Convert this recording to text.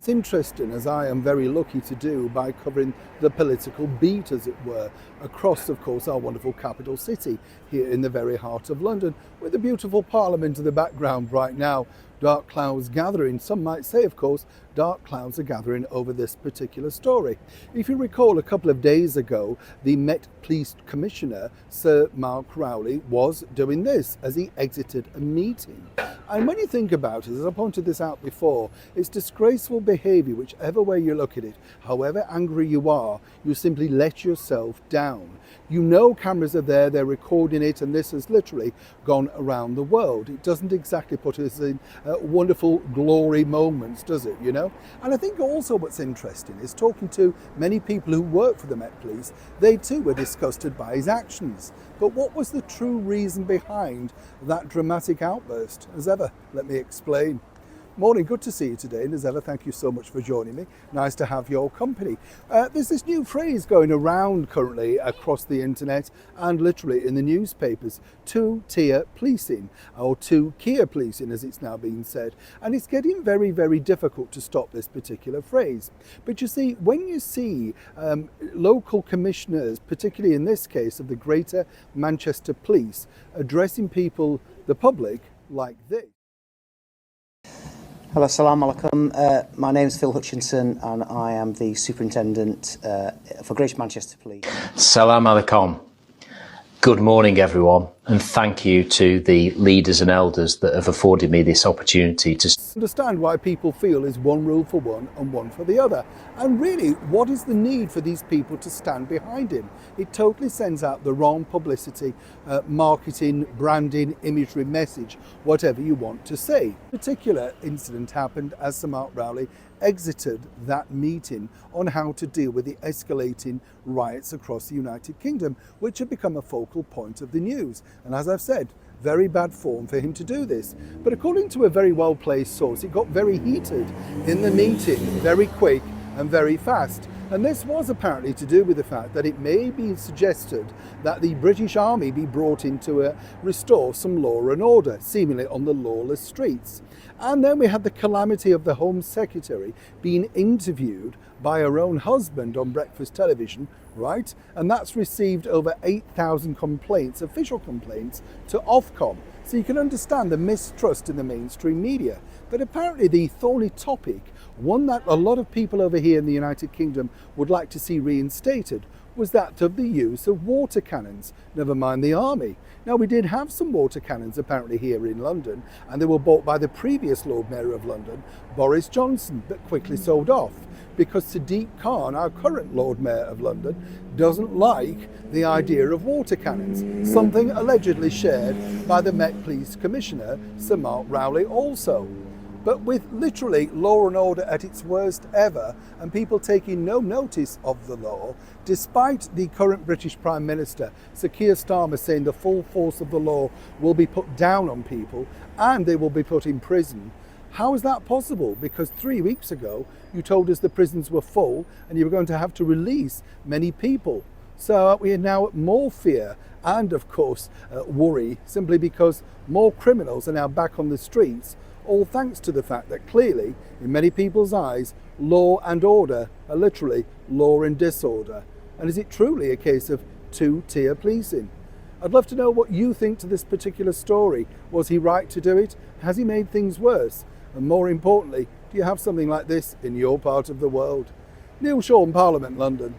It's interesting, as I am very lucky to do by covering the political beat, as it were, across, of course, our wonderful capital city here in the very heart of London, with the beautiful Parliament in the background right now. Dark clouds gathering. Some might say, of course, dark clouds are gathering over this particular story. If you recall, a couple of days ago, the Met Police Commissioner, Sir Mark Rowley, was doing this as he exited a meeting. And when you think about it, as I pointed this out before, it's disgraceful behaviour whichever way you look at it. However angry you are, you simply let yourself down. You know cameras are there, they're recording it, and this has literally gone around the world. It doesn't exactly put us in wonderful glory moments, does it, you know? And I think also what's interesting is talking to many people who work for the Met Police, they too were disgusted by his actions. But what was the true reason behind that dramatic outburst? As ever, let me explain. Morning, good to see you today, and as ever, thank you so much for joining me. Nice to have your company. There's this new phrase going around currently across the internet and literally in the newspapers, two-tier policing, or two-tier policing as it's now being said. And it's getting very, very difficult to stop this particular phrase. But you see, when you see local commissioners, particularly in this case of the Greater Manchester Police, addressing people, the public, like this. Hello, Assalamu alaikum. My name is Phil Hutchinson and I am the Superintendent for Greater Manchester Police. Salam alaikum. Good morning, everyone, and thank you to the leaders and elders that have afforded me this opportunity to understand why people feel is one rule for one and one for the other. And really, what is the need for these people to stand behind him? It totally sends out the wrong publicity, marketing, branding, imagery, message, whatever you want to say. A particular incident happened as Sir Mark Rowley exited that meeting on how to deal with the escalating riots across the United Kingdom, which have become a focal point of the news. And as I've said, very bad form for him to do this. But according to a very well-placed source, it got very heated in the meeting, very quick and very fast. And this was apparently to do with the fact that it may be suggested that the British Army be brought in to restore some law and order, seemingly on the lawless streets. And then we had the calamity of the Home Secretary being interviewed by her own husband on breakfast television, right? And that's received over 8,000 complaints, official complaints, to Ofcom. So you can understand the mistrust in the mainstream media. But apparently the thorny topic, one that a lot of people over here in the United Kingdom would like to see reinstated, was that of the use of water cannons, never mind the army. Now, we did have some water cannons apparently here in London, and they were bought by the previous Lord Mayor of London, Boris Johnson, but quickly sold off because Sadiq Khan, our current Lord Mayor of London, doesn't like the idea of water cannons, something allegedly shared by the Met Police Commissioner, Sir Mark Rowley also. But with literally law and order at its worst ever, and people taking no notice of the law, despite the current British Prime Minister, Sir Keir Starmer, saying the full force of the law will be put down on people and they will be put in prison. How is that possible? Because 3 weeks ago, you told us the prisons were full and you were going to have to release many people. So we are now at more fear and, of course, worry, simply because more criminals are now back on the streets, all thanks to the fact that clearly, in many people's eyes, law and order are literally law and disorder. And is it truly a case of two-tier policing? I'd love to know what you think to this particular story. Was he right to do it? Has he made things worse? And more importantly, do you have something like this in your part of the world? Neil Shaw, Parliament, London.